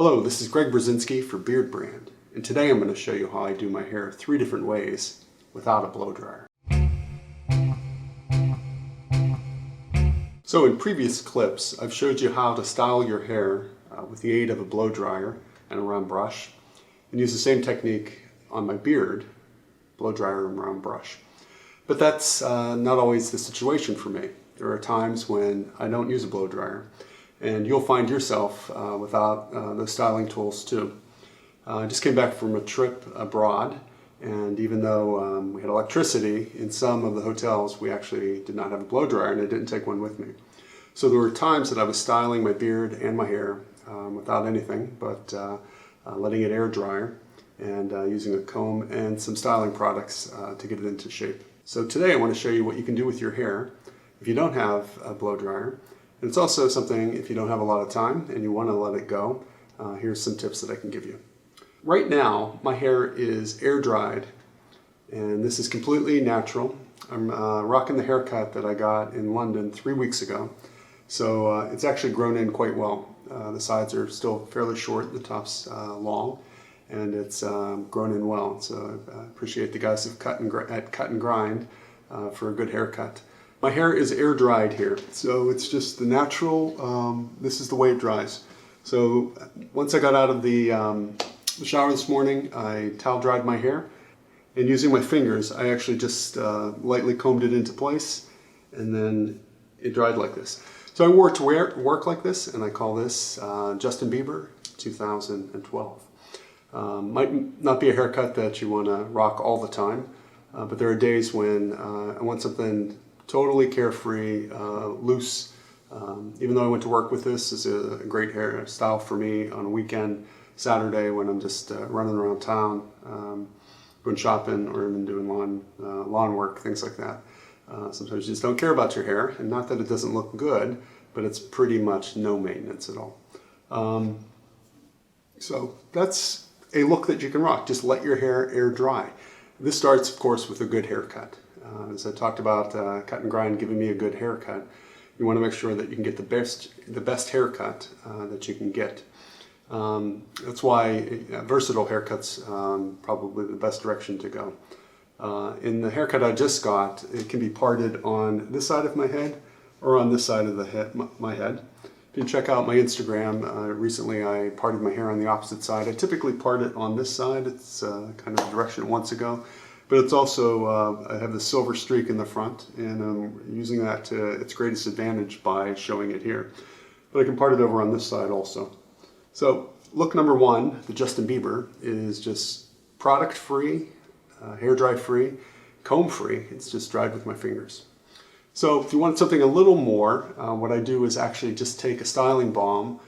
Hello, this is Greg Berzinski for Beardbrand, and today I'm going to show you how I do my hair 3 different ways without a blow dryer. So in previous clips, I've showed you how to style your hair with the aid of a blow dryer and a round brush, and use the same technique on my beard, blow dryer and round brush. But that's not always the situation for me. There are times when I don't use a blow dryer, and you'll find yourself without those styling tools too. I just came back from a trip abroad, and even though we had electricity in some of the hotels, we actually did not have a blow dryer, and I didn't take one with me. So there were times that I was styling my beard and my hair without anything but letting it air dryer and using a comb and some styling products to get it into shape. So today I want to show you what you can do with your hair if you don't have a blow dryer. And it's also something, if you don't have a lot of time and you want to let it go, here's some tips that I can give you. Right now, my hair is air dried, and this is completely natural. I'm rocking the haircut that I got in London 3 weeks ago. So it's actually grown in quite well. The sides are still fairly short, the top's long, and it's grown in well. So I appreciate the guys at Cut and Grind for a good haircut. My hair is air dried here, so it's just the natural, this is the way it dries. So once I got out of the shower this morning, I towel dried my hair, and using my fingers, I actually just lightly combed it into place, and then it dried like this. So I wore it to work like this, and I call this Justin Bieber 2012. Might not be a haircut that you want to rock all the time, but there are days when I want something totally carefree, loose. Even though I went to work with this, is a great hairstyle for me on a weekend, Saturday, when I'm just running around town, going shopping, or even doing lawn work, things like that. Sometimes you just don't care about your hair, and not that it doesn't look good, but it's pretty much no maintenance at all. So that's a look that you can rock. Just let your hair air dry. This starts, of course, with a good haircut. As I talked about Cut and Grind giving me a good haircut, you want to make sure that you can get the best haircut that you can get. That's why versatile haircuts probably the best direction to go. In the haircut I just got, it can be parted on this side of my head or on this side of my head. If you check out my Instagram, recently I parted my hair on the opposite side. I typically part it on this side. It's kind of the direction it wants to go. But it's also, I have the silver streak in the front, and I'm using that to its greatest advantage by showing it here. But I can part it over on this side also. So look number 1, the Justin Bieber, is just product free, hair dry free, comb free. It's just dried with my fingers. So if you want something a little more, what I do is actually just take a styling balm.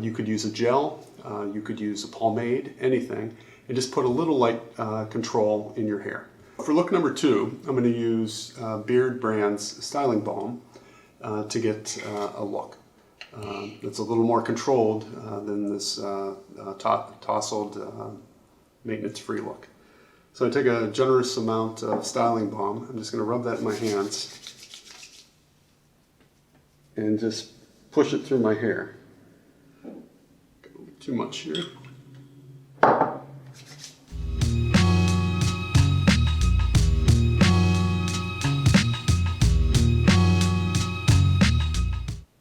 You could use a gel, you could use a pomade, anything, and just put a little light control in your hair. For look number 2, I'm going to use Beardbrand's styling balm to get a look that's a little more controlled than this tousled maintenance-free look. So I take a generous amount of styling balm. I'm just going to rub that in my hands and just push it through my hair. Too much here.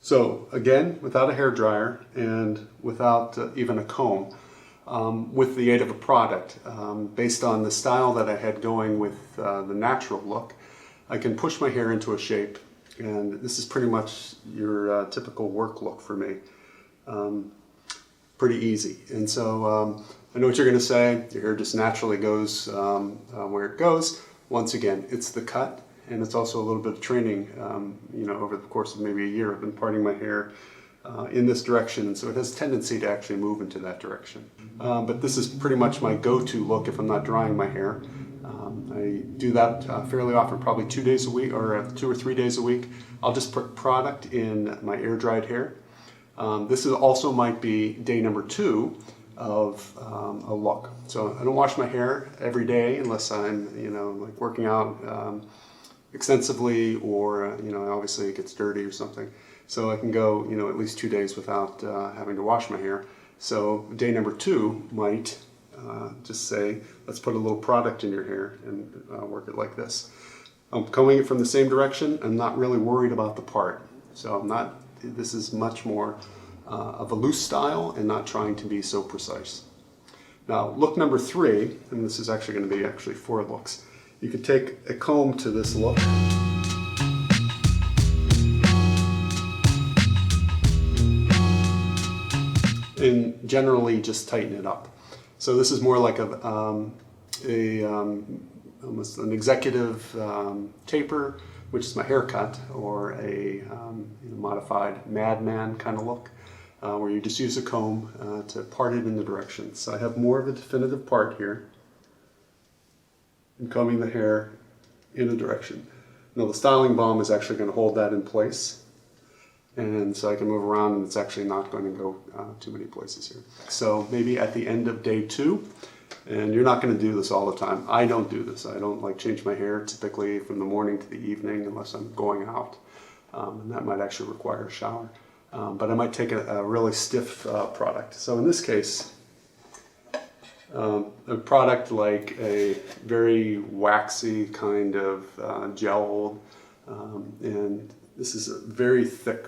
So again, without a hair dryer and without even a comb, with the aid of a product, based on the style that I had going with the natural look, I can push my hair into a shape, and this is pretty much your typical work look for me. Pretty easy. And so I know what you're going to say, your hair just naturally goes where it goes. Once again, it's the cut. And it's also a little bit of training, over the course of maybe a year. I've been parting my hair in this direction, and so it has a tendency to actually move into that direction. But this is pretty much my go-to look if I'm not drying my hair. I do that fairly often, probably 2 days a week, or 2 or 3 days a week. I'll just put product in my air-dried hair. This also might be day number 2 of a look. So I don't wash my hair every day unless I'm, like working out extensively, or obviously it gets dirty or something. So I can go at least 2 days without having to wash my hair. So day number 2 might just say, let's put a little product in your hair and work it like this. I'm combing it from the same direction. I'm not really worried about the part. So this is much more of a loose style and not trying to be so precise. Now look number 3, and this is actually going to be 4 looks. You could take a comb to this look. And generally just tighten it up. So this is more like almost an executive taper, which is my haircut, or a modified madman kind of look, where you just use a comb to part it in the direction. So I have more of a definitive part here, and combing the hair in a direction. Now the styling balm is actually going to hold that in place, and so I can move around and it's actually not going to go too many places here. So maybe at the end of day 2, and you're not going to do this all the time. I don't do this. I don't like change my hair typically from the morning to the evening unless I'm going out, and that might actually require a shower. But I might take a really stiff product. So in this case, a product like a very waxy kind of gel, and this is a very thick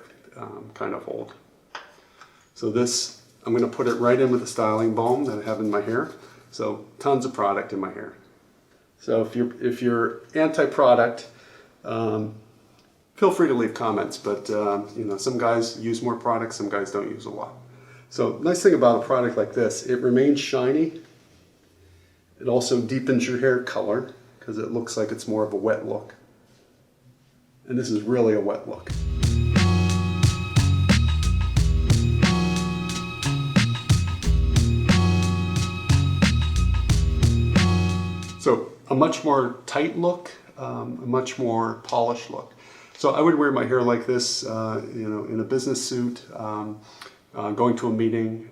kind of hold. So this, I'm going to put it right in with the styling balm that I have in my hair. So tons of product in my hair. So if you're anti-product, feel free to leave comments. But some guys use more product, some guys don't use a lot. So nice thing about a product like this, it remains shiny. It also deepens your hair color because it looks like it's more of a wet look. And this is really a wet look. So a much more tight look, a much more polished look. So I would wear my hair like this, in a business suit, going to a meeting,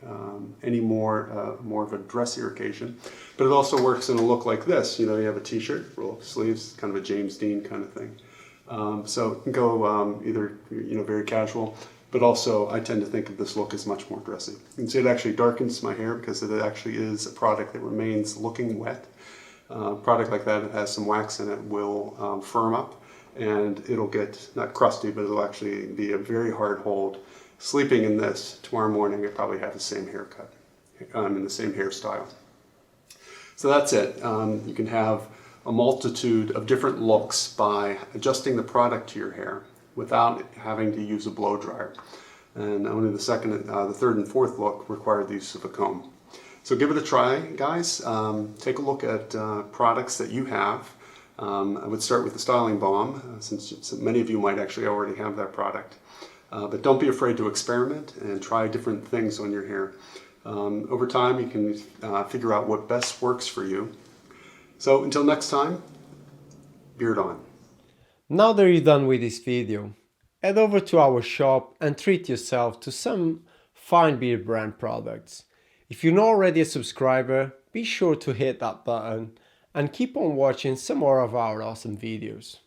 any more of a dressier occasion. But it also works in a look like this. You have a t-shirt, roll up sleeves, kind of a James Dean kind of thing. So it can go either very casual, but also I tend to think of this look as much more dressy. You can see it actually darkens my hair because it actually is a product that remains looking wet. Product like that has some wax in it will firm up, and it'll get not crusty, but it'll actually be a very hard hold. Sleeping in this tomorrow morning, I probably have the same haircut and the same hairstyle. So that's it. You can have a multitude of different looks by adjusting the product to your hair without having to use a blow dryer. And only the third and fourth look require the use of a comb. So give it a try, guys. Take a look at products that you have. I would start with the styling balm, since many of you might actually already have that product. But don't be afraid to experiment and try different things on your hair. Over time, you can figure out what best works for you. So until next time, beard on. Now that you're done with this video, head over to our shop and treat yourself to some fine Beardbrand products. If you're not already a subscriber, be sure to hit that button and keep on watching some more of our awesome videos.